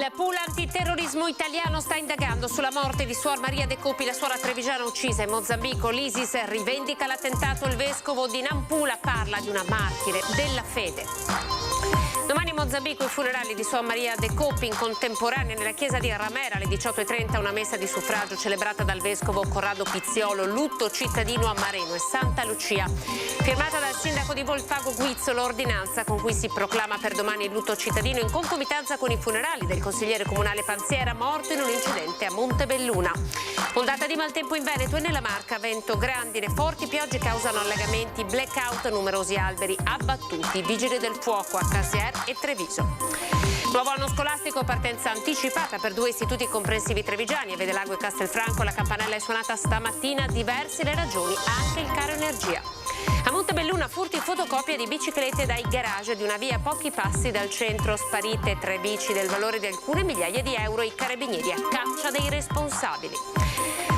Il pool antiterrorismo italiano sta indagando sulla morte di Suor Maria De Copi, la suora trevigiana uccisa in Mozambico. L'ISIS rivendica l'attentato, il vescovo di Nampula parla di una martire della fede. Domani in Mozambico i funerali di Suor Maria De Copi, in contemporanea nella chiesa di Ramera alle 18:30 una messa di suffragio celebrata dal vescovo Corrado Pizziolo, lutto cittadino a Mareno e Santa Lucia. Firmata dal sindaco di Volfago Guizzo l'ordinanza con cui si proclama per domani il lutto cittadino in concomitanza con i funerali del consigliere comunale Panziera, morto in un incidente a Montebelluna. Ondata di maltempo in Veneto e nella Marca, vento, grandine, forti piogge causano allagamenti, blackout, numerosi alberi abbattuti, vigili del fuoco a Casier e Treviso. Nuovo anno scolastico, partenza anticipata per 2 istituti comprensivi trevigiani, a Vedelago e Castelfranco. La campanella è suonata stamattina, diverse le ragioni, anche il caro energia. A Montebelluna furti fotocopie di biciclette dai garage di una via a pochi passi dal centro, sparite 3 bici del valore di alcune migliaia di euro, i carabinieri a caccia dei responsabili.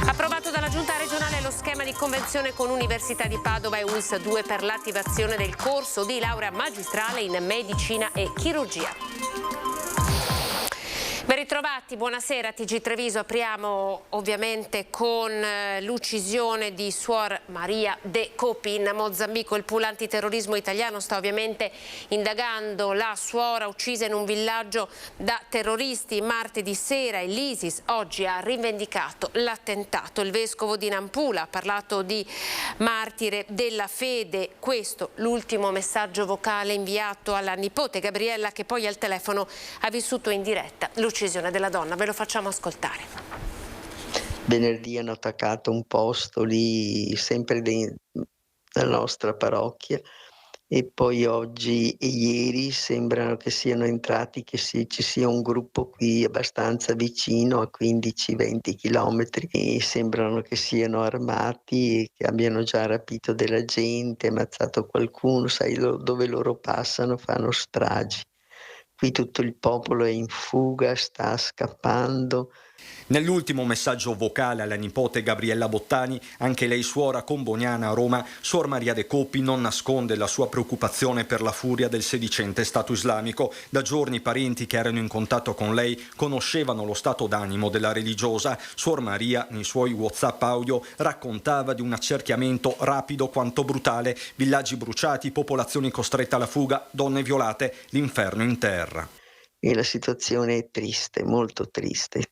Approvato dalla Giunta regionale lo schema di convenzione con Università di Padova e ULS 2 per l'attivazione del corso di laurea magistrale in medicina e chirurgia. Ben ritrovati, buonasera TG Treviso. Apriamo ovviamente con l'uccisione di Suor Maria De Copi in Mozambico. Il pool antiterrorismo italiano sta ovviamente indagando la suora uccisa in un villaggio da terroristi martedì sera e l'ISIS oggi ha rivendicato l'attentato. Il vescovo di Nampula ha parlato di martire della fede. Questo l'ultimo messaggio vocale inviato alla nipote Gabriella, che poi al telefono ha vissuto in diretta l'uccisione della donna. Ve lo facciamo ascoltare. Venerdì hanno attaccato un posto lì, sempre nella nostra parrocchia, e poi oggi e ieri sembrano che siano entrati, ci sia un gruppo qui abbastanza vicino, a 15-20 chilometri, e sembrano che siano armati e che abbiano già rapito della gente, ammazzato qualcuno. Sai, dove loro passano fanno stragi. Qui tutto il popolo è in fuga, sta scappando. Nell'ultimo messaggio vocale alla nipote Gabriella Bottani, anche lei suora comboniana a Roma, Suor Maria De Copi non nasconde la sua preoccupazione per la furia del sedicente Stato islamico. Da giorni i parenti che erano in contatto con lei conoscevano lo stato d'animo della religiosa. Suor Maria, nei suoi WhatsApp audio, raccontava di un accerchiamento rapido quanto brutale, villaggi bruciati, popolazioni costrette alla fuga, donne violate, l'inferno in terra. E la situazione è triste, molto triste.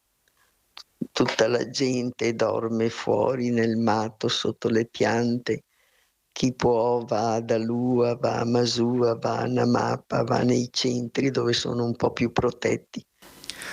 Tutta la gente dorme fuori nel matto, sotto le piante. Chi può va ad Alua, va a Masua, va a Namapa, va nei centri dove sono un po' più protetti.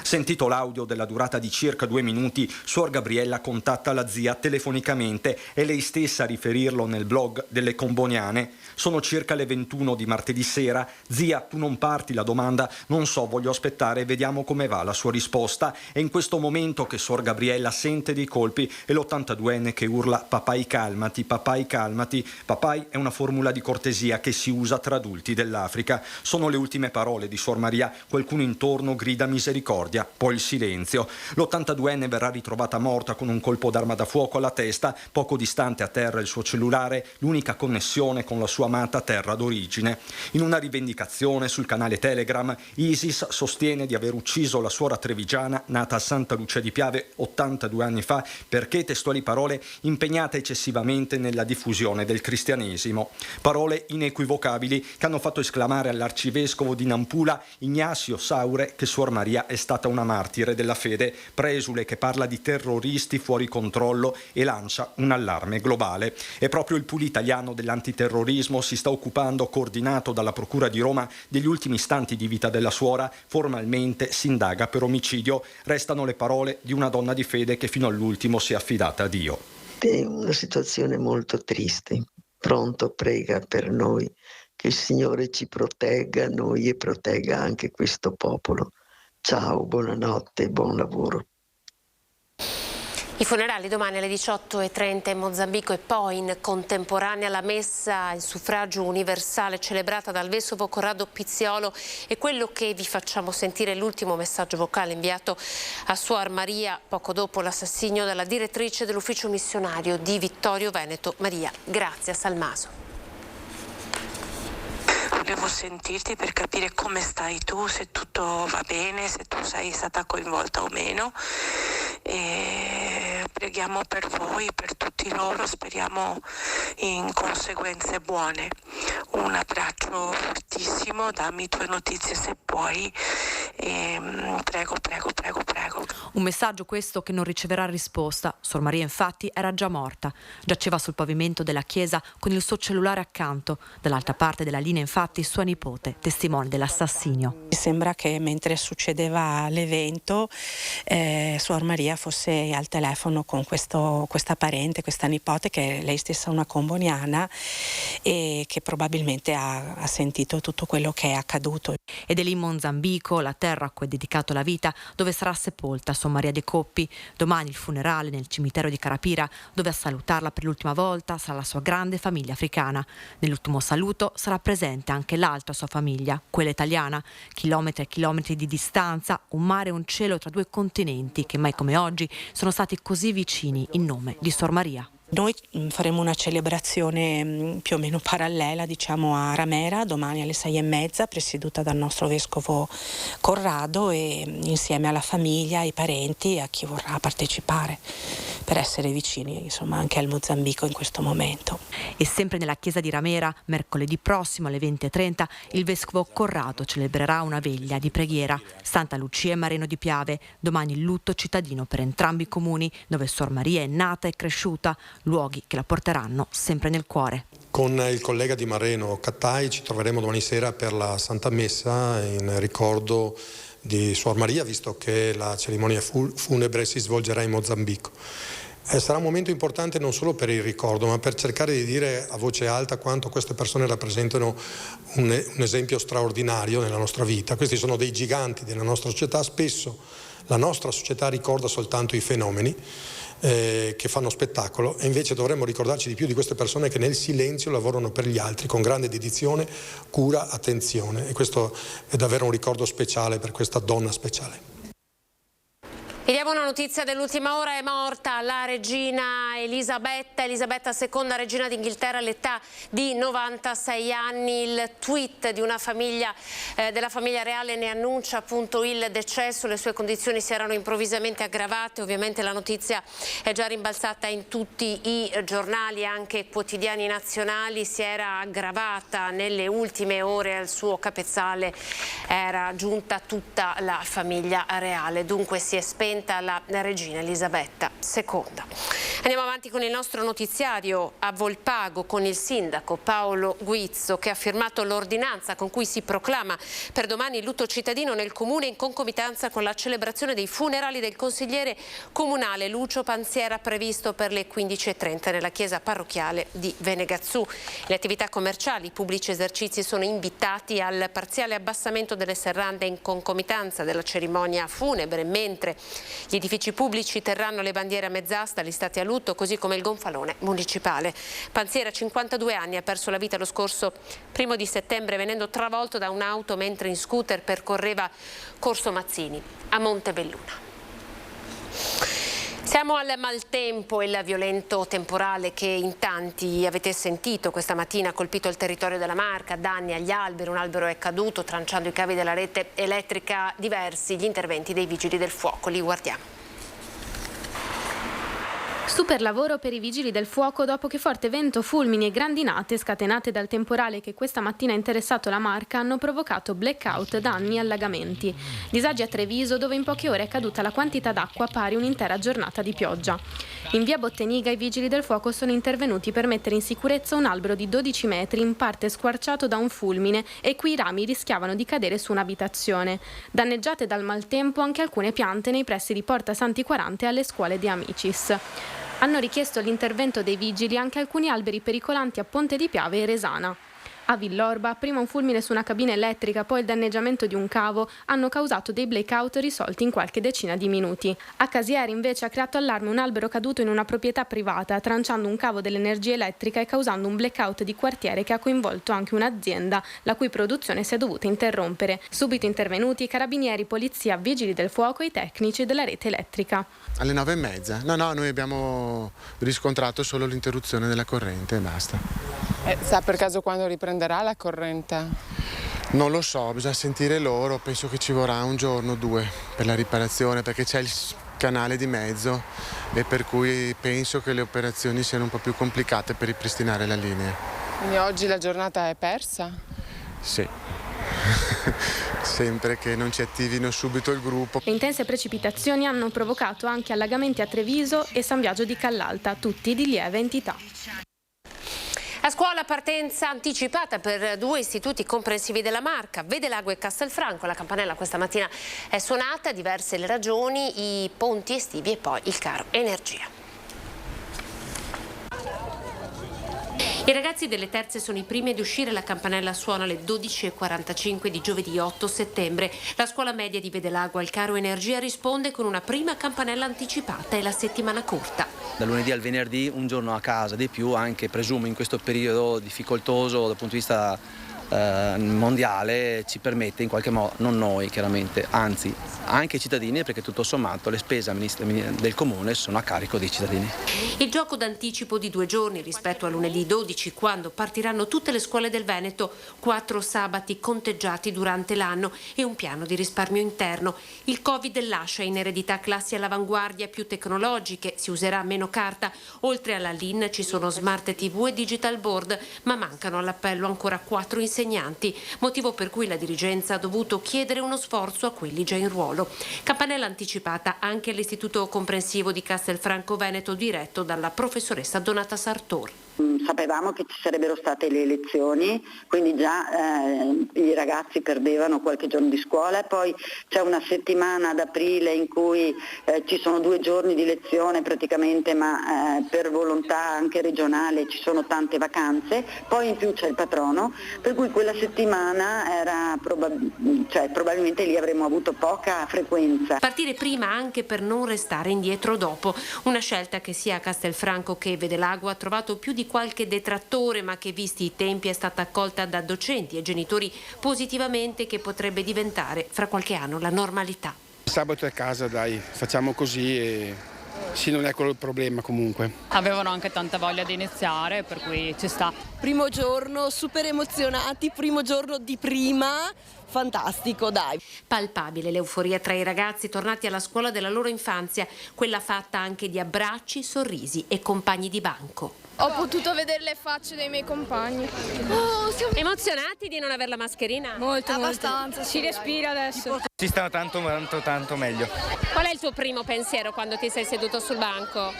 Sentito l'audio della durata di circa 2 minuti, Suor Gabriella contatta la zia telefonicamente e lei stessa a riferirlo nel blog delle Comboniane. Sono circa le 21 di martedì sera. Zia, tu non parti? La domanda. Non so, voglio aspettare e vediamo come va. La sua risposta. È in questo momento che Suor Gabriella sente dei colpi e l'82enne che urla papai calmati, papai calmati. Papai è una formula di cortesia che si usa tra adulti dell'Africa. Sono le ultime parole di Suor Maria. Qualcuno intorno grida misericordia, poi il silenzio. L'82enne verrà ritrovata morta con un colpo d'arma da fuoco alla testa. Poco distante a terra il suo cellulare, l'unica connessione con la sua amata terra d'origine. In una rivendicazione sul canale Telegram, ISIS sostiene di aver ucciso la suora trevigiana nata a Santa Lucia di Piave 82 anni fa perché, testuali parole, impegnata eccessivamente nella diffusione del cristianesimo. Parole inequivocabili che hanno fatto esclamare all'arcivescovo di Nampula Ignazio Saure che Suor Maria è stata una martire della fede, presule che parla di terroristi fuori controllo e lancia un allarme globale. È proprio il pool italiano dell'antiterrorismo si sta occupando, coordinato dalla Procura di Roma, degli ultimi istanti di vita della suora. Formalmente si indaga per omicidio. Restano le parole di una donna di fede che fino all'ultimo si è affidata a Dio. È una situazione molto triste. Pronto, prega per noi, che il Signore ci protegga, noi, e protegga anche questo popolo. Ciao, buonanotte e buon lavoro. I funerali domani alle 18:30 in Mozambico e poi in contemporanea la messa in suffragio universale celebrata dal vescovo Corrado Pizziolo. E quello che vi facciamo sentire è l'ultimo messaggio vocale inviato a Suor Maria poco dopo l'assassinio dalla direttrice dell'ufficio missionario di Vittorio Veneto, Maria Grazia Salmaso. volevo sentirti per capire come stai tu, se tutto va bene, se tu sei stata coinvolta o meno. E preghiamo per voi, per tutti loro, speriamo in conseguenze buone. Un abbraccio fortissimo, dammi tue notizie se puoi, e prego. Un messaggio questo che non riceverà risposta. Suor Maria infatti era già morta, giaceva sul pavimento della chiesa con il suo cellulare accanto, dall'altra parte della linea infatti sua nipote, testimone dell'assassinio. Mi sembra che mentre succedeva l'evento Suor Maria fosse al telefono con questa parente, questa nipote, che è lei stessa una comboniana e che probabilmente ha sentito tutto quello che è accaduto. Ed è lì in Mozambico, la terra a cui è dedicato la vita, dove sarà sepolta Suor Maria De Coppi. Domani il funerale nel cimitero di Carapira, dove a salutarla per l'ultima volta sarà la sua grande famiglia africana. Nell'ultimo saluto sarà presente anche l'altra sua famiglia, quella italiana. Chilometri e chilometri di distanza, un mare e un cielo tra due continenti che mai come oggi sono stati così vicini in nome di Suor Maria. Noi faremo una celebrazione più o meno parallela, diciamo, a Ramera domani alle 6:30, presieduta dal nostro vescovo Corrado, e insieme alla famiglia, ai parenti e a chi vorrà partecipare, per essere vicini, insomma, anche al Mozambico in questo momento. E sempre nella chiesa di Ramera, mercoledì prossimo alle 20:30, il vescovo Corrado celebrerà una veglia di preghiera. Santa Lucia e Mareno di Piave, domani il lutto cittadino per entrambi i comuni dove Suor Maria è nata e cresciuta, luoghi che la porteranno sempre nel cuore. Con il collega di Mareno, Cattai, ci troveremo domani sera per la Santa Messa in ricordo di Suor Maria, visto che la cerimonia funebre si svolgerà in Mozambico. Sarà un momento importante non solo per il ricordo, ma per cercare di dire a voce alta quanto queste persone rappresentano un esempio straordinario nella nostra vita. Questi sono dei giganti della nostra società. Spesso la nostra società ricorda soltanto i fenomeni che fanno spettacolo, e invece dovremmo ricordarci di più di queste persone che nel silenzio lavorano per gli altri con grande dedizione, cura, attenzione, e questo è davvero un ricordo speciale per questa donna speciale. Vi diamo una notizia dell'ultima ora: è morta la regina Elisabetta II, regina d'Inghilterra, all'età di 96 anni. Il tweet di una famiglia, della famiglia reale, ne annuncia appunto il decesso. Le sue condizioni si erano improvvisamente aggravate. Ovviamente la notizia è già rimbalzata in tutti i giornali, anche quotidiani nazionali. Si era aggravata nelle ultime ore, al suo capezzale era giunta tutta la famiglia reale. Dunque si è spenta la regina Elisabetta II. Andiamo avanti con il nostro notiziario a Volpago con il sindaco Paolo Guizzo, che ha firmato l'ordinanza con cui si proclama per domani il lutto cittadino nel comune in concomitanza con la celebrazione dei funerali del consigliere comunale Lucio Panziera, previsto per le 15:30 nella chiesa parrocchiale di Venegazzù. Le attività commerciali, i pubblici esercizi sono invitati al parziale abbassamento delle serrande in concomitanza della cerimonia funebre, mentre gli edifici pubblici terranno le bandiere a mezz'asta listati a lutto, così come il gonfalone municipale. Panziera, 52 anni, ha perso la vita lo scorso 1° di settembre venendo travolto da un'auto mentre in scooter percorreva Corso Mazzini a Montebelluna. Siamo al maltempo e il violento temporale che in tanti avete sentito questa mattina ha colpito il territorio della Marca, danni agli alberi, un albero è caduto tranciando i cavi della rete elettrica, diversi gli interventi dei vigili del fuoco, li guardiamo. Super lavoro per i vigili del fuoco dopo che forte vento, fulmini e grandinate scatenate dal temporale che questa mattina ha interessato la Marca hanno provocato blackout, danni e allagamenti. Disagi a Treviso, dove in poche ore è caduta la quantità d'acqua pari un'intera giornata di pioggia. In via Botteniga i vigili del fuoco sono intervenuti per mettere in sicurezza un albero di 12 metri in parte squarciato da un fulmine e cui i rami rischiavano di cadere su un'abitazione. Danneggiate dal maltempo anche alcune piante nei pressi di Porta Santi 40 e alle scuole di Amicis. Hanno richiesto l'intervento dei vigili anche alcuni alberi pericolanti a Ponte di Piave e Resana. A Villorba, prima un fulmine su una cabina elettrica, poi il danneggiamento di un cavo hanno causato dei blackout risolti in qualche decina di minuti. A Casieri invece ha creato allarme un albero caduto in una proprietà privata, tranciando un cavo dell'energia elettrica e causando un blackout di quartiere che ha coinvolto anche un'azienda, la cui produzione si è dovuta interrompere. Subito intervenuti carabinieri, polizia, vigili del fuoco e i tecnici della rete elettrica. Alle 9:30? No, noi abbiamo riscontrato solo l'interruzione della corrente e basta. Sa per caso quando riprenderà la corrente? Non lo so, bisogna sentire loro, penso che ci vorrà un giorno o due per la riparazione, perché c'è il canale di mezzo e per cui penso che le operazioni siano un po' più complicate per ripristinare la linea. Quindi oggi la giornata è persa? Sì. Sempre che non ci attivino subito il gruppo. Le intense precipitazioni hanno provocato anche allagamenti a Treviso e San Biagio di Callalta, tutti di lieve entità. A scuola partenza anticipata per 2 istituti comprensivi della Marca, Vedelago e Castelfranco. La campanella questa mattina è suonata, diverse le ragioni, i ponti estivi e poi il caro energia. I ragazzi delle terze sono i primi ad uscire, la campanella suona alle 12:45 di giovedì 8 settembre. La scuola media di Vedelago al caro energia risponde con una prima campanella anticipata e la settimana corta. Da lunedì al venerdì un giorno a casa di più, anche presumo in questo periodo difficoltoso dal punto di vista mondiale, ci permette in qualche modo, non noi chiaramente, anzi anche i cittadini, perché tutto sommato le spese del comune sono a carico dei cittadini. Il gioco d'anticipo di 2 giorni rispetto a lunedì 12, quando partiranno tutte le scuole del Veneto, 4 sabati conteggiati durante l'anno e un piano di risparmio interno. Il Covid lascia in eredità classi all'avanguardia più tecnologiche, si userà meno carta, oltre alla LIN ci sono smart TV e digital board, ma mancano all'appello ancora 4 insegnanti, motivo per cui la dirigenza ha dovuto chiedere uno sforzo a quelli già in ruolo. Campanella anticipata anche all'Istituto Comprensivo di Castelfranco Veneto, diretto dalla professoressa Donata Sartor. Sapevamo che ci sarebbero state le elezioni, quindi già i ragazzi perdevano qualche giorno di scuola, e poi c'è una settimana ad aprile in cui ci sono 2 giorni di lezione praticamente, ma per volontà anche regionale ci sono tante vacanze, poi in più c'è il patrono, per cui quella settimana era probabilmente lì avremmo avuto poca frequenza. Partire prima anche per non restare indietro dopo, una scelta che sia a Castelfranco che Vedelago ha trovato più di qualche detrattore, ma che visti i tempi è stata accolta da docenti e genitori positivamente, che potrebbe diventare fra qualche anno la normalità. Sabato è a casa, dai, facciamo così e sì, non è quello il problema comunque. Avevano anche tanta voglia di iniziare, per cui ci sta. Primo giorno, super emozionati, primo giorno di prima, fantastico, dai. Palpabile l'euforia tra i ragazzi tornati alla scuola della loro infanzia, quella fatta anche di abbracci, sorrisi e compagni di banco. Ho potuto vedere le facce dei miei compagni. Siamo emozionati di non avere la mascherina? Molto, abbastanza. Si respira adesso. Si sta tanto meglio. Qual è il tuo primo pensiero quando ti sei seduto sul banco?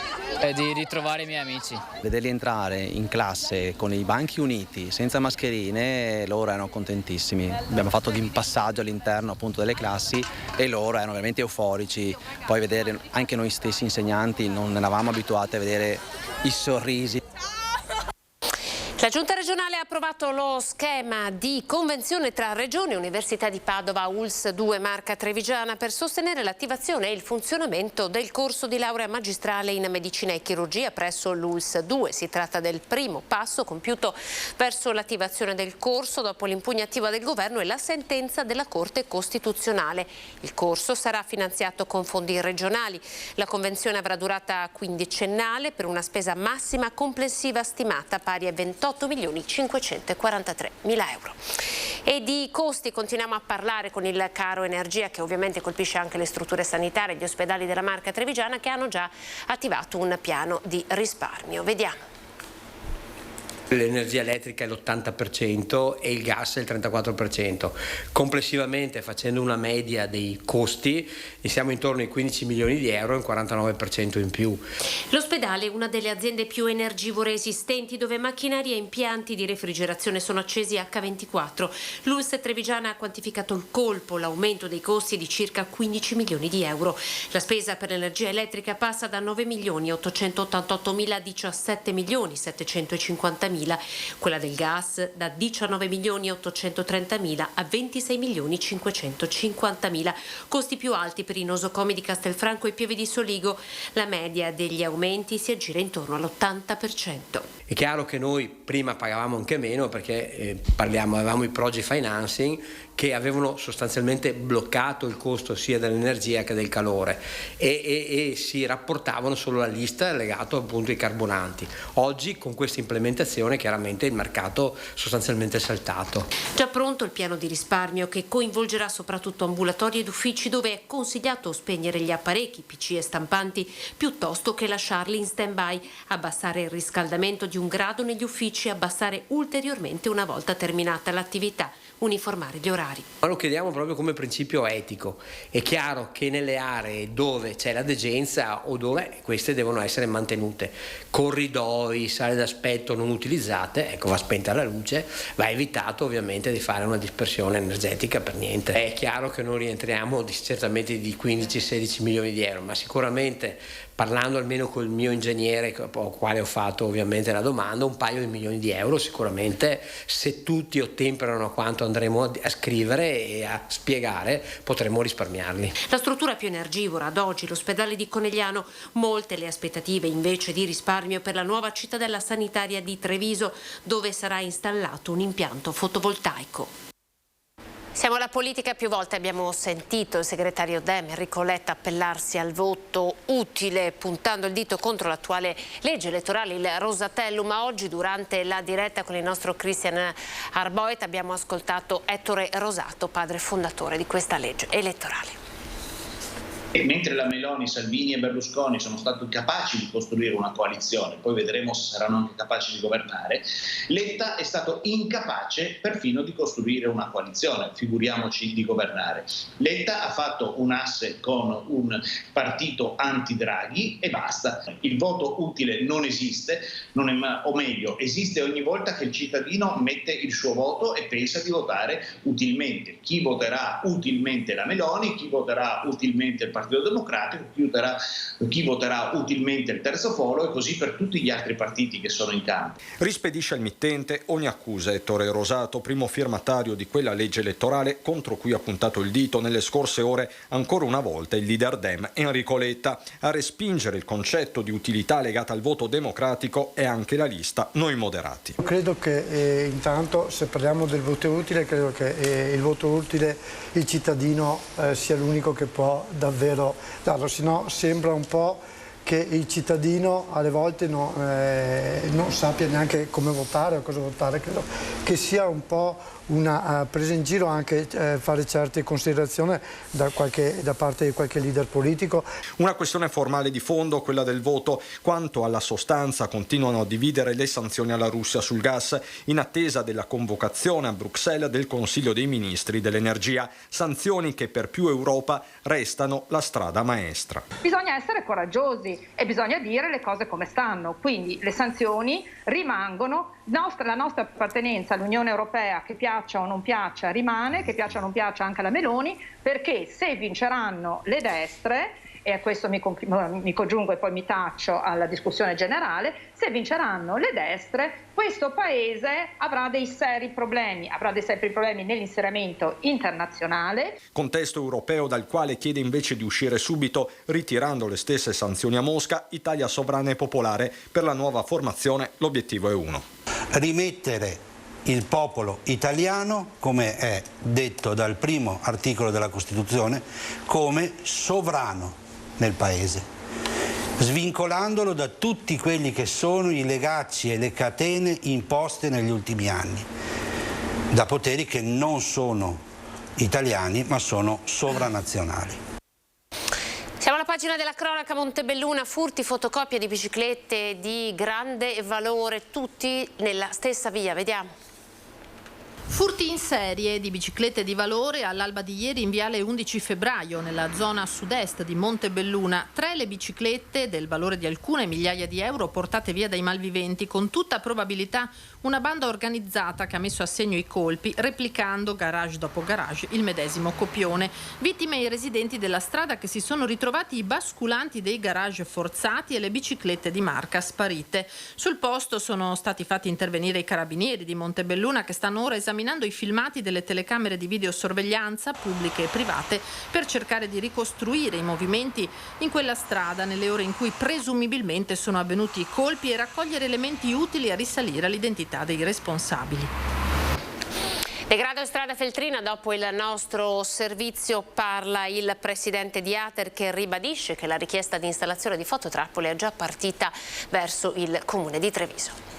Di ritrovare i miei amici. Vederli entrare in classe con i banchi uniti, senza mascherine, loro erano contentissimi. Abbiamo fatto un passaggio all'interno appunto delle classi e loro erano veramente euforici. Poi vedere anche noi stessi insegnanti, non eravamo abituati a vedere i sorrisi. La Giunta regionale ha approvato lo schema di convenzione tra Regione e Università di Padova, ULSS 2 Marca Trevigiana, per sostenere l'attivazione e il funzionamento del corso di laurea magistrale in medicina e chirurgia presso l'ULSS 2. Si tratta del primo passo compiuto verso l'attivazione del corso dopo l'impugnativa del governo e la sentenza della Corte Costituzionale. Il corso sarà finanziato con fondi regionali. La convenzione avrà durata quindicennale per una spesa massima complessiva stimata pari a 28.543.000 euro. E di costi continuiamo a parlare con il caro energia, che ovviamente colpisce anche le strutture sanitarie e gli ospedali della Marca Trevigiana, che hanno già attivato un piano di risparmio. Vediamo. L'energia elettrica è l'80% e il gas è il 34%. Complessivamente, facendo una media dei costi, siamo intorno ai 15 milioni di euro, un 49% in più. L'ospedale è una delle aziende più energivore esistenti, dove macchinari e impianti di refrigerazione sono accesi H24. L'ULSS Trevigiana ha quantificato il colpo, l'aumento dei costi di circa 15 milioni di euro. La spesa per l'energia elettrica passa da 9 milioni 888.000 a 17 milioni 750.000. Quella del gas da 19 milioni 830.000 a 26 milioni 550.000. Costi più alti per i nosocomi di Castelfranco e Pieve di Soligo. La media degli aumenti si aggira intorno all'80%. È chiaro che noi prima pagavamo anche meno perché avevamo i project financing che avevano sostanzialmente bloccato il costo sia dell'energia che del calore e si rapportavano solo alla lista legato appunto ai carburanti. Oggi con questa implementazione chiaramente il mercato sostanzialmente è saltato. Già pronto il piano di risparmio che coinvolgerà soprattutto ambulatori ed uffici dove è consigliato spegnere gli apparecchi, PC e stampanti piuttosto che lasciarli in stand-by, abbassare il riscaldamento di 1 grado negli uffici e abbassare ulteriormente una volta terminata l'attività, uniformare gli orari. Ma lo chiediamo proprio come principio etico. È chiaro che nelle aree dove c'è la degenza o dove queste devono essere mantenute, corridoi, sale d'aspetto non utilizzate, ecco, va spenta la luce, va evitato ovviamente di fare una dispersione energetica per niente. È chiaro che non rientriamo certamente di 15-16 milioni di euro, ma sicuramente parlando almeno col mio ingegnere, quale ho fatto ovviamente la domanda, un paio di milioni di euro sicuramente, se tutti ottemperano a quanto andremo a scrivere e a spiegare, potremo risparmiarli. La struttura più energivora ad oggi, l'ospedale di Conegliano, molte le aspettative invece di risparmio per la nuova cittadella sanitaria di Treviso, dove sarà installato un impianto fotovoltaico. Siamo alla politica, più volte abbiamo sentito il segretario Dem Enrico Letta appellarsi al voto utile puntando il dito contro l'attuale legge elettorale, il Rosatellum, ma oggi durante la diretta con il nostro Christian Arboet abbiamo ascoltato Ettore Rosato, padre fondatore di questa legge elettorale. E mentre la Meloni, Salvini e Berlusconi sono stati capaci di costruire una coalizione, poi vedremo se saranno anche capaci di governare, Letta è stato incapace perfino di costruire una coalizione, figuriamoci di governare. Letta ha fatto un asse con un partito anti-Draghi e basta. Il voto utile non esiste, o meglio, esiste ogni volta che il cittadino mette il suo voto e pensa di votare utilmente. Chi voterà utilmente la Meloni, chi voterà utilmente il Partito Democratico, chi voterà utilmente il Terzo Polo e così per tutti gli altri partiti che sono in campo. Rispedisce al mittente ogni accusa Ettore Rosato, primo firmatario di quella legge elettorale contro cui ha puntato il dito nelle scorse ore ancora una volta il leader Dem Enrico Letta. A respingere il concetto di utilità legata al voto democratico è anche la lista Noi Moderati. Credo che intanto, se parliamo del voto utile, credo che il voto utile il cittadino sia l'unico che può davvero darlo, sennò sembra un po' che il cittadino alle volte non sappia neanche come votare o cosa votare. Credo che sia un po' una presa in giro anche fare certe considerazioni da parte di qualche leader politico. Una questione formale di fondo, quella del voto. Quanto alla sostanza, continuano a dividere le sanzioni alla Russia sul gas in attesa della convocazione a Bruxelles del Consiglio dei Ministri dell'Energia. Sanzioni che per più Europa restano la strada maestra. Bisogna essere coraggiosi e bisogna dire le cose come stanno, quindi le sanzioni rimangono, la nostra appartenenza all'Unione Europea, che piaccia o non piaccia, rimane, che piaccia o non piaccia anche alla Meloni, perché se vinceranno le destre, e a questo mi congiungo e poi mi taccio alla discussione generale, se vinceranno le destre questo Paese avrà dei seri problemi nell'inserimento internazionale. Contesto europeo dal quale chiede invece di uscire subito, ritirando le stesse sanzioni a Mosca. Italia Sovrana e Popolare, per la nuova formazione l'obiettivo è uno: rimettere il popolo italiano, come è detto dal primo articolo della Costituzione, come sovrano nel Paese, svincolandolo da tutti quelli che sono i legacci e le catene imposte negli ultimi anni, da poteri che non sono italiani ma sono sovranazionali. Siamo alla pagina della cronaca. Montebelluna, furti, fotocopie di biciclette di grande valore, tutti nella stessa via, vediamo. Furti in serie di biciclette di valore all'alba di ieri in viale 11 febbraio nella zona sud-est di Montebelluna. 3 le biciclette del valore di alcune migliaia di euro portate via dai malviventi, con tutta probabilità una banda organizzata che ha messo a segno i colpi, replicando garage dopo garage il medesimo copione. Vittime i residenti della strada, che si sono ritrovati i basculanti dei garage forzati e le biciclette di marca sparite. Sul posto sono stati fatti intervenire i carabinieri di Montebelluna, che stanno ora esaminando i filmati delle telecamere di videosorveglianza pubbliche e private per cercare di ricostruire i movimenti in quella strada nelle ore in cui presumibilmente sono avvenuti i colpi e raccogliere elementi utili a risalire all'identità dei responsabili. Degrado in strada Feltrina, dopo il nostro servizio parla il presidente di Ater, che ribadisce che la richiesta di installazione di fototrappole è già partita verso il comune di Treviso.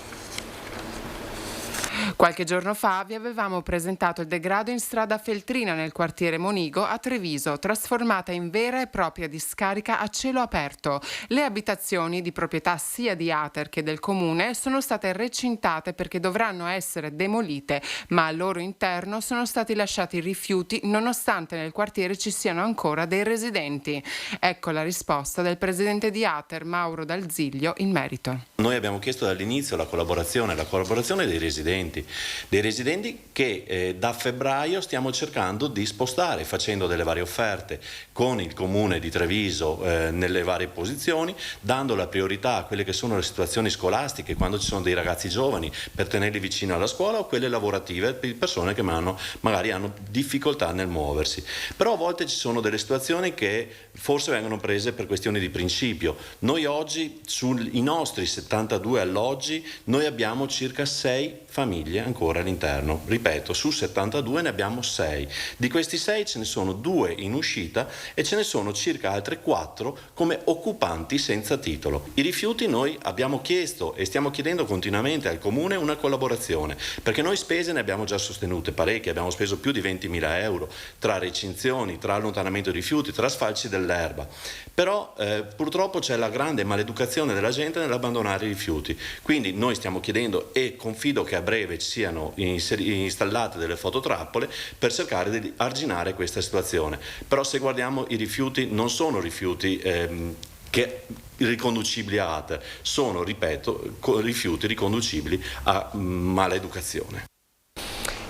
Qualche giorno fa vi avevamo presentato il degrado in strada Feltrina nel quartiere Monigo a Treviso, trasformata in vera e propria discarica a cielo aperto. Le abitazioni di proprietà sia di Ater che del comune sono state recintate perché dovranno essere demolite, ma al loro interno sono stati lasciati rifiuti nonostante nel quartiere ci siano ancora dei residenti. Ecco la risposta del presidente di Ater, Mauro Dal Ziglio, in merito. Noi abbiamo chiesto dall'inizio la collaborazione dei residenti che da febbraio stiamo cercando di spostare, facendo delle varie offerte con il comune di Treviso nelle varie posizioni, dando la priorità a quelle che sono le situazioni scolastiche, quando ci sono dei ragazzi giovani, per tenerli vicino alla scuola, o quelle lavorative per persone che magari hanno difficoltà nel muoversi. Però a volte ci sono delle situazioni che forse vengono prese per questioni di principio. Noi oggi, sui nostri 72 alloggi, noi abbiamo circa 6 famiglie ancora all'interno. Ripeto, su 72 ne abbiamo 6. Di questi 6 ce ne sono 2 in uscita e ce ne sono circa altre 4 come occupanti senza titolo. I rifiuti noi abbiamo chiesto e stiamo chiedendo continuamente al comune una collaborazione, perché noi spese ne abbiamo già sostenute parecchie, abbiamo speso più di 20.000 euro tra recinzioni, tra allontanamento dei rifiuti, tra sfalci dell'erba. Però purtroppo c'è la grande maleducazione della gente nell'abbandonare i rifiuti. Quindi noi stiamo chiedendo, e confido che a breve ci siano installate delle fototrappole per cercare di arginare questa situazione. Però se guardiamo, i rifiuti non sono rifiuti riconducibili a Ater, sono, ripeto, rifiuti riconducibili a maleducazione.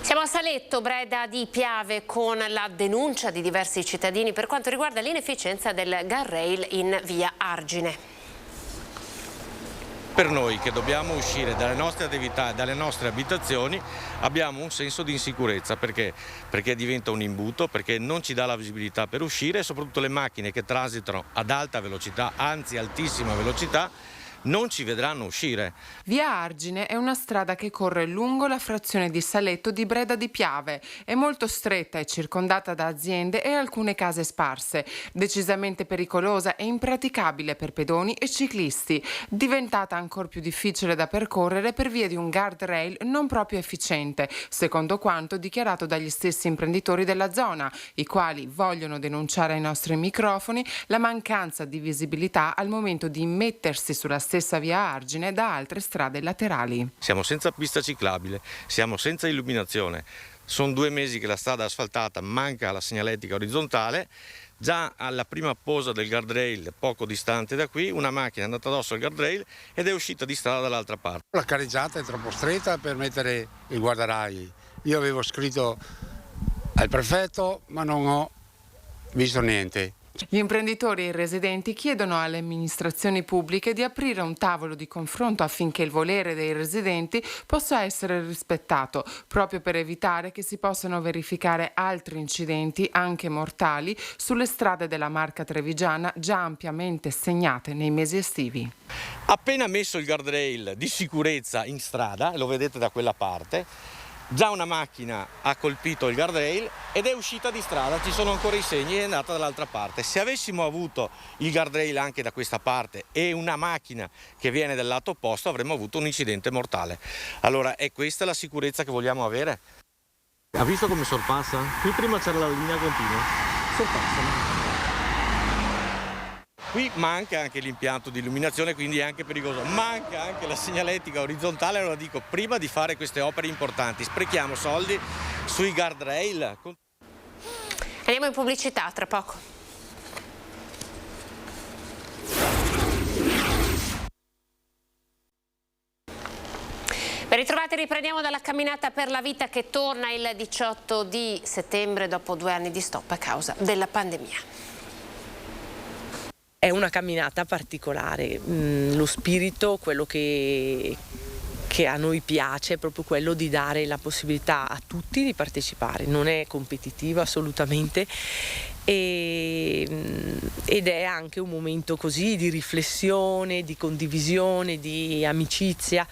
Siamo a Saletto, Breda di Piave, con la denuncia di diversi cittadini per quanto riguarda l'inefficienza del guardrail in via Argine. Per noi che dobbiamo uscire dalle nostre attività e dalle nostre abitazioni abbiamo un senso di insicurezza, perché diventa un imbuto, perché non ci dà la visibilità per uscire, e soprattutto le macchine che transitano ad alta velocità, anzi altissima velocità, non ci vedranno uscire. Via Argine è una strada che corre lungo la frazione di Saletto di Breda di Piave. È molto stretta e circondata da aziende e alcune case sparse. Decisamente pericolosa e impraticabile per pedoni e ciclisti. Diventata ancor più difficile da percorrere per via di un guardrail non proprio efficiente, secondo quanto dichiarato dagli stessi imprenditori della zona, i quali vogliono denunciare ai nostri microfoni la mancanza di visibilità al momento di immettersi sulla stessa via Argine da altre strade laterali. Siamo senza pista ciclabile, siamo senza illuminazione. Sono 2 mesi che la strada è asfaltata, manca la segnaletica orizzontale. Già alla prima posa del guardrail, poco distante da qui, una macchina è andata addosso al guardrail ed è uscita di strada dall'altra parte. La carreggiata è troppo stretta per mettere il guardrail. Io avevo scritto al prefetto, ma non ho visto niente. Gli imprenditori e i residenti chiedono alle amministrazioni pubbliche di aprire un tavolo di confronto affinché il volere dei residenti possa essere rispettato, proprio per evitare che si possano verificare altri incidenti, anche mortali, sulle strade della Marca trevigiana già ampiamente segnate nei mesi estivi. Appena messo il guardrail di sicurezza in strada, lo vedete da quella parte, già una macchina ha colpito il guardrail ed è uscita di strada, ci sono ancora i segni e è andata dall'altra parte. Se avessimo avuto il guardrail anche da questa parte e una macchina che viene dal lato opposto, avremmo avuto un incidente mortale. Allora, è questa la sicurezza che vogliamo avere? Ha visto come sorpassa? Qui prima c'era la linea continua, sorpassano. Qui manca anche l'impianto di illuminazione, quindi è anche pericoloso. Manca anche la segnaletica orizzontale. Allora dico, prima di fare queste opere importanti, sprechiamo soldi sui guardrail. Andiamo in pubblicità tra poco. Ben ritrovati, riprendiamo dalla camminata per la vita che torna il 18 di settembre dopo 2 anni di stop a causa della pandemia. È una camminata particolare, lo spirito, quello che a noi piace è proprio quello di dare la possibilità a tutti di partecipare, non è competitiva assolutamente ed è anche un momento così di riflessione, di condivisione, di amicizia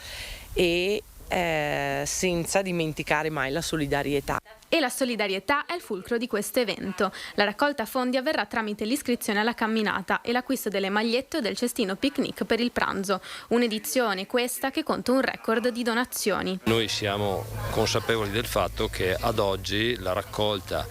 e senza dimenticare mai la solidarietà. E la solidarietà è il fulcro di questo evento. La raccolta fondi avverrà tramite l'iscrizione alla camminata e l'acquisto delle magliette o del cestino picnic per il pranzo. Un'edizione questa che conta un record di donazioni. Noi siamo consapevoli del fatto che ad oggi la raccolta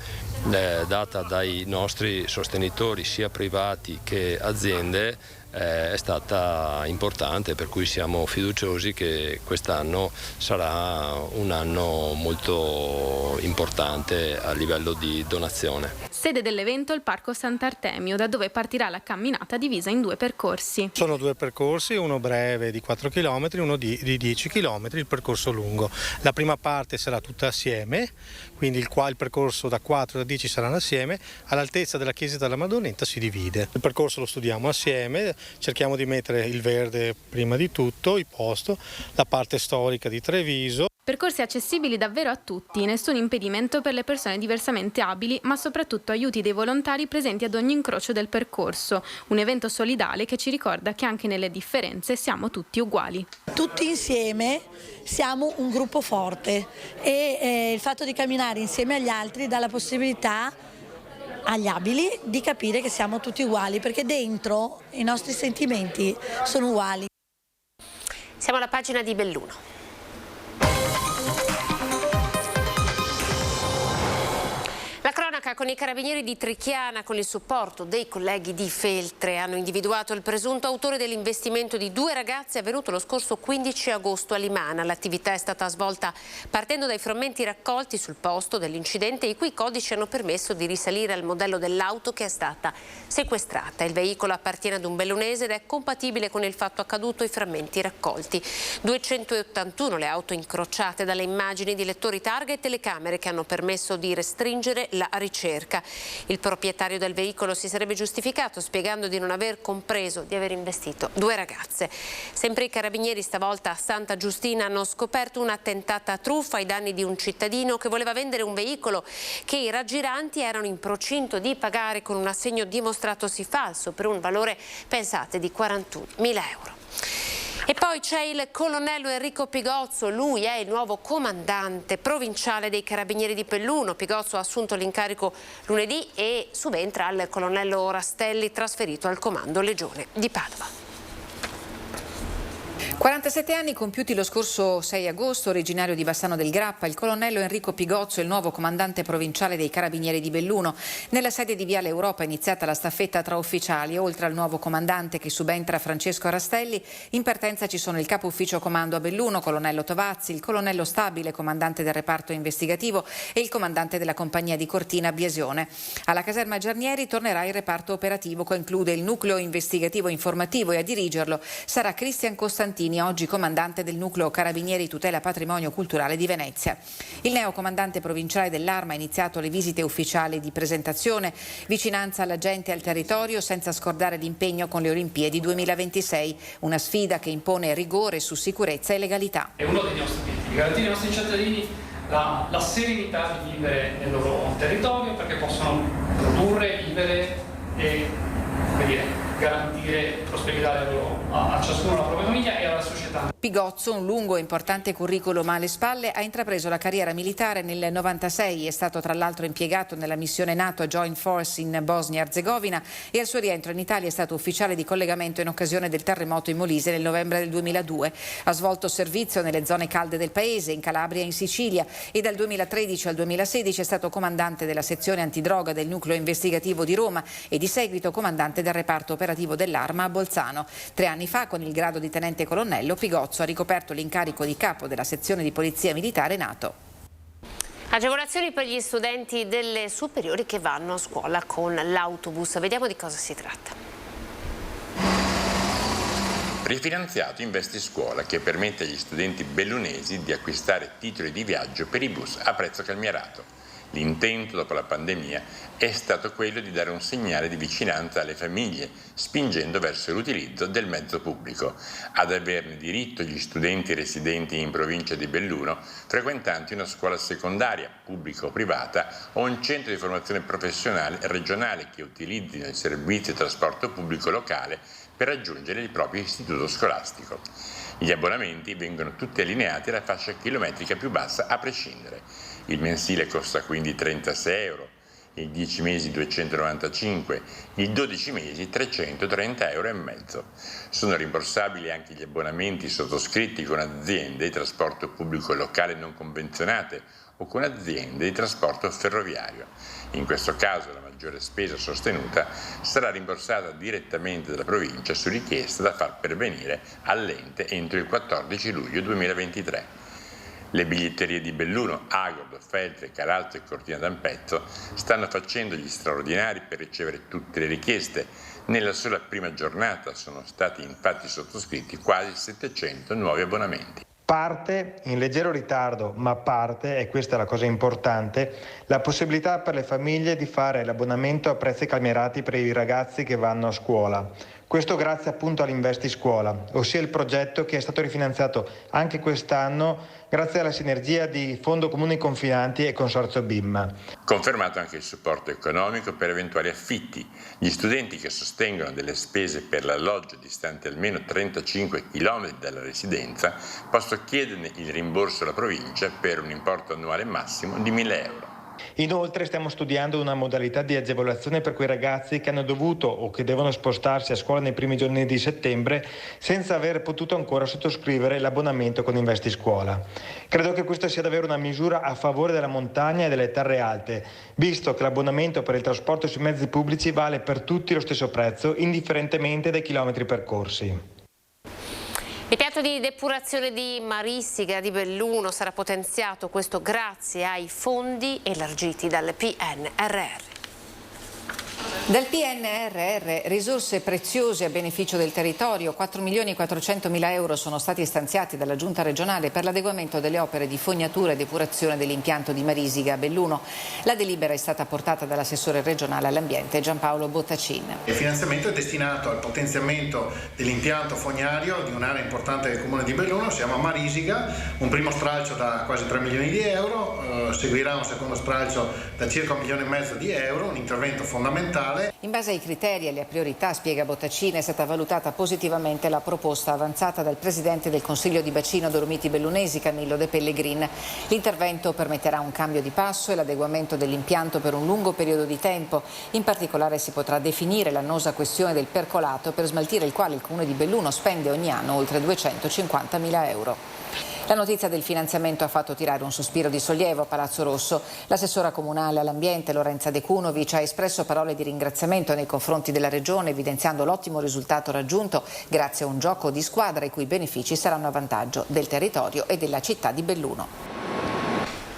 data dai nostri sostenitori sia privati che aziende è stata importante, per cui siamo fiduciosi che quest'anno sarà un anno molto importante a livello di donazione. Sede dell'evento il Parco Sant'Artemio, da dove partirà la camminata divisa in 2 percorsi. Sono 2 percorsi, uno breve di 4 km, uno di 10 km, il percorso lungo. La prima parte sarà tutta assieme, quindi il percorso da 4 e da 10 saranno assieme, all'altezza della chiesa della Madonnetta si divide. Il percorso lo studiamo assieme, cerchiamo di mettere il verde prima di tutto, il posto, la parte storica di Treviso. Percorsi accessibili davvero a tutti, nessun impedimento per le persone diversamente abili, ma soprattutto aiuti dei volontari presenti ad ogni incrocio del percorso. Un evento solidale che ci ricorda che anche nelle differenze siamo tutti uguali. Tutti insieme siamo un gruppo forte e il fatto di camminare insieme agli altri dà la possibilità agli abili di capire che siamo tutti uguali, perché dentro i nostri sentimenti sono uguali. Siamo alla pagina di Belluno. La cronaca con i carabinieri di Trichiana, con il supporto dei colleghi di Feltre, hanno individuato il presunto autore dell'investimento di 2 ragazze avvenuto lo scorso 15 agosto a Limana. L'attività è stata svolta partendo dai frammenti raccolti sul posto dell'incidente, i cui codici hanno permesso di risalire al modello dell'auto che è stata sequestrata. Il veicolo appartiene ad un bellunese ed è compatibile con il fatto accaduto. I frammenti raccolti. 281 le auto incrociate dalle immagini di lettori targa e telecamere che hanno permesso di restringere la ricerca. Il proprietario del veicolo si sarebbe giustificato spiegando di non aver compreso di aver investito 2 ragazze. Sempre i carabinieri stavolta a Santa Giustina hanno scoperto una tentata truffa ai danni di un cittadino che voleva vendere un veicolo che i raggiranti erano in procinto di pagare con un assegno dimostratosi falso per un valore, pensate, di 41.000 euro. E poi c'è il colonnello Enrico Pigozzo, lui è il nuovo comandante provinciale dei Carabinieri di Belluno. Pigozzo ha assunto l'incarico lunedì e subentra al colonnello Rastelli, trasferito al comando Legione di Padova. 47 anni compiuti lo scorso 6 agosto, originario di Bassano del Grappa, il colonnello Enrico Pigozzo, il nuovo comandante provinciale dei Carabinieri di Belluno. Nella sede di Viale Europa è iniziata la staffetta tra ufficiali. Oltre al nuovo comandante che subentra Francesco Rastelli, in partenza ci sono il capo ufficio comando a Belluno, colonnello Tovazzi, il colonnello Stabile, comandante del reparto investigativo, e il comandante della compagnia di Cortina Biasione. Alla caserma Giarnieri tornerà il reparto operativo che include il nucleo investigativo informativo e a dirigerlo sarà Cristian Costantini, oggi comandante del nucleo Carabinieri Tutela Patrimonio Culturale di Venezia. Il neocomandante provinciale dell'Arma ha iniziato le visite ufficiali di presentazione, vicinanza alla gente e al territorio, senza scordare l'impegno con le Olimpiadi 2026, una sfida che impone rigore su sicurezza e legalità. È uno dei nostri obiettivi, garantire ai nostri cittadini la serenità di vivere nel loro territorio, perché possono produrre, vivere e garantire prosperità a ciascuno, alla propria famiglia e alla società. Pigozzo, un lungo e importante curriculum alle spalle, ha intrapreso la carriera militare nel 96, è stato tra l'altro impiegato nella missione NATO Joint Force in Bosnia-Herzegovina e al suo rientro in Italia è stato ufficiale di collegamento in occasione del terremoto in Molise nel novembre del 2002. Ha svolto servizio nelle zone calde del paese, in Calabria e in Sicilia, e dal 2013 al 2016 è stato comandante della sezione antidroga del nucleo investigativo di Roma e di seguito comandante del reparto operativo dell'Arma a Bolzano. 3 anni fa, con il grado di tenente colonnello, Pigozzo ha ricoperto l'incarico di capo della sezione di polizia militare NATO. Agevolazioni per gli studenti delle superiori che vanno a scuola con l'autobus. Vediamo di cosa si tratta. Rifinanziato Investiscuola, che permette agli studenti bellunesi di acquistare titoli di viaggio per i bus a prezzo calmierato. L'intento dopo la pandemia è stato quello di dare un segnale di vicinanza alle famiglie, spingendo verso l'utilizzo del mezzo pubblico. Ad averne diritto gli studenti residenti in provincia di Belluno, frequentanti una scuola secondaria, pubblica o privata, o un centro di formazione professionale regionale che utilizzino il servizio di trasporto pubblico locale per raggiungere il proprio istituto scolastico. Gli abbonamenti vengono tutti allineati alla fascia chilometrica più bassa a prescindere. Il mensile costa quindi 36 euro, il 10 mesi 295, il 12 mesi 330,5 euro. Sono rimborsabili anche gli abbonamenti sottoscritti con aziende di trasporto pubblico locale non convenzionate o con aziende di trasporto ferroviario. In questo caso la maggiore spesa sostenuta sarà rimborsata direttamente dalla provincia su richiesta da far pervenire all'ente entro il 14 luglio 2023. Le biglietterie di Belluno, Agordo, Feltre, Caralto e Cortina d'Ampezzo stanno facendo gli straordinari per ricevere tutte le richieste. Nella sola prima giornata sono stati infatti sottoscritti quasi 700 nuovi abbonamenti. Parte, in leggero ritardo, ma parte, e questa è la cosa importante, la possibilità per le famiglie di fare l'abbonamento a prezzi calmierati per i ragazzi che vanno a scuola. Questo grazie appunto all'Investi Scuola, ossia il progetto che è stato rifinanziato anche quest'anno grazie alla sinergia di Fondo Comuni Confinanti e Consorzio BIM. Confermato anche il supporto economico per eventuali affitti. Gli studenti che sostengono delle spese per l'alloggio distanti almeno 35 km dalla residenza possono chiederne il rimborso alla provincia per un importo annuale massimo di 1.000 euro. Inoltre stiamo studiando una modalità di agevolazione per quei ragazzi che hanno dovuto o che devono spostarsi a scuola nei primi giorni di settembre senza aver potuto ancora sottoscrivere l'abbonamento con Investi Scuola. Credo che questa sia davvero una misura a favore della montagna e delle terre alte, visto che l'abbonamento per il trasporto sui mezzi pubblici vale per tutti lo stesso prezzo, indifferentemente dai chilometri percorsi. Il piatto di depurazione di Marissiga di Belluno sarà potenziato, questo grazie ai fondi elargiti dal PNRR. Dal PNRR risorse preziose a beneficio del territorio, 4.400.000 euro sono stati stanziati dalla Giunta regionale per l'adeguamento delle opere di fognatura e depurazione dell'impianto di Marisiga a Belluno. La delibera è stata portata dall'assessore regionale all'ambiente Giampaolo Bottacin. Il finanziamento è destinato al potenziamento dell'impianto fognario di un'area importante del comune di Belluno, siamo a Marisiga, un primo stralcio da quasi 3 milioni di euro, seguirà un secondo stralcio da circa 1,5 milioni di euro, un intervento fondamentale. In base ai criteri e alle priorità, spiega Bottacin, è stata valutata positivamente la proposta avanzata dal presidente del Consiglio di Bacino Dolomiti Bellunesi, Camillo De Pellegrin. L'intervento permetterà un cambio di passo e l'adeguamento dell'impianto per un lungo periodo di tempo. In particolare si potrà definire l'annosa questione del percolato, per smaltire il quale il Comune di Belluno spende ogni anno oltre 250.000 euro. La notizia del finanziamento ha fatto tirare un sospiro di sollievo a Palazzo Rosso. L'assessora comunale all'ambiente Lorenza De Cunovic ha espresso parole di ringraziamento nei confronti della Regione, evidenziando l'ottimo risultato raggiunto grazie a un gioco di squadra i cui benefici saranno a vantaggio del territorio e della città di Belluno.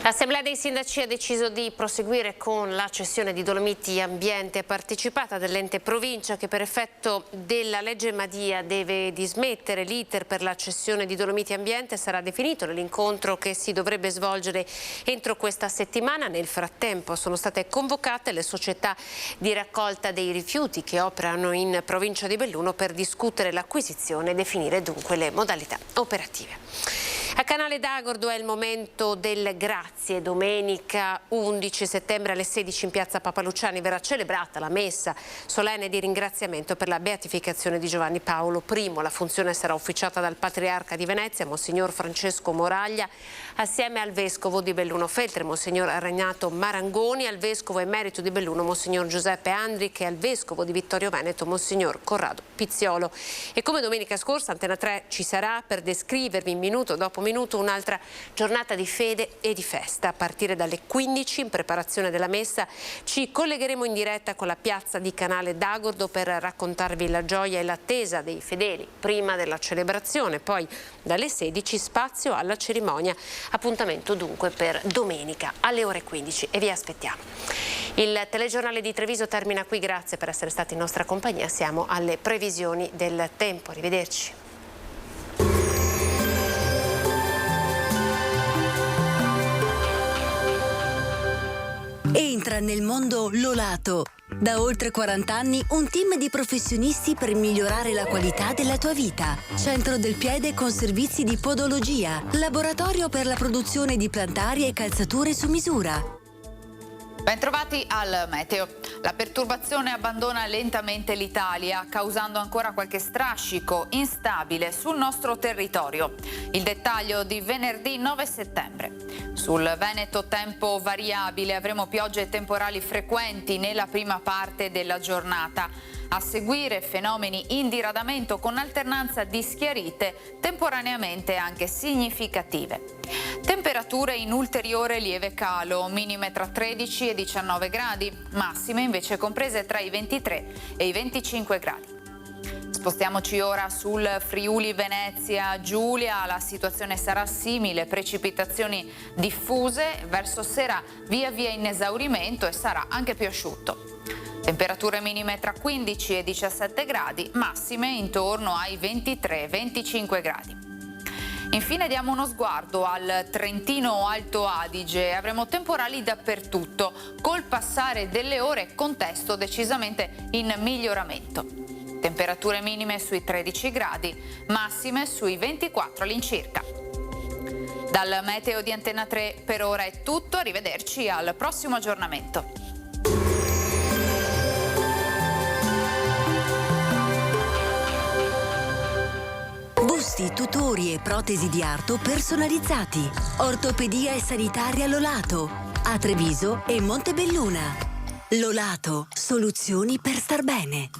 L'Assemblea dei Sindaci ha deciso di proseguire con la cessione di Dolomiti Ambiente partecipata dell'ente provincia che per effetto della legge Madia deve dismettere l'iter per la cessione di Dolomiti Ambiente. Sarà definito nell'incontro che si dovrebbe svolgere entro questa settimana. Nel frattempo sono state convocate le società di raccolta dei rifiuti che operano in provincia di Belluno per discutere l'acquisizione e definire dunque le modalità operative. A Canale d'Agordo è il momento del grazie. Domenica 11 settembre alle 16 in piazza Papaluciani verrà celebrata la messa solenne di ringraziamento per la beatificazione di Giovanni Paolo I. La funzione sarà officiata dal Patriarca di Venezia, Monsignor Francesco Moraglia, assieme al Vescovo di Belluno Feltre, Monsignor Regnato Marangoni, al Vescovo emerito di Belluno, Monsignor Giuseppe Andric, e al Vescovo di Vittorio Veneto, Monsignor Corrado Pizziolo. E come domenica scorsa, Antena 3 ci sarà per descrivervi minuto dopo minuto un'altra giornata di fede e di festa. A partire dalle 15, in preparazione della messa, ci collegheremo in diretta con la piazza di Canale d'Agordo per raccontarvi la gioia e l'attesa dei fedeli prima della celebrazione. Poi dalle 16 spazio alla cerimonia. Appuntamento dunque per domenica alle ore 15 e vi aspettiamo. Il telegiornale di Treviso termina qui, grazie per essere stati in nostra compagnia. Siamo alle previsioni del tempo. Arrivederci. Entra nel mondo Lolato. Da oltre 40 anni un team di professionisti per migliorare la qualità della tua vita. Centro del piede con servizi di podologia. Laboratorio per la produzione di plantari e calzature su misura. Bentrovati al meteo. La perturbazione abbandona lentamente l'Italia, causando ancora qualche strascico instabile sul nostro territorio. Il dettaglio di venerdì 9 settembre. Sul Veneto tempo variabile, avremo piogge e temporali frequenti nella prima parte della giornata. A seguire fenomeni in diradamento con alternanza di schiarite temporaneamente anche significative. Temperature in ulteriore lieve calo, minime tra 13 e 19 gradi, massime invece comprese tra i 23 e i 25 gradi. Spostiamoci ora sul Friuli Venezia Giulia, la situazione sarà simile, precipitazioni diffuse, verso sera via via in esaurimento e sarà anche più asciutto. Temperature minime tra 15 e 17 gradi, massime intorno ai 23-25 gradi. Infine diamo uno sguardo al Trentino Alto Adige, avremo temporali dappertutto, col passare delle ore contesto decisamente in miglioramento. Temperature minime sui 13 gradi, massime sui 24 all'incirca. Dal meteo di Antena 3 per ora è tutto, arrivederci al prossimo aggiornamento. Busti, tutori e protesi di arto personalizzati. Ortopedia e sanitaria Lolato. A Treviso e Montebelluna. Lolato, soluzioni per star bene.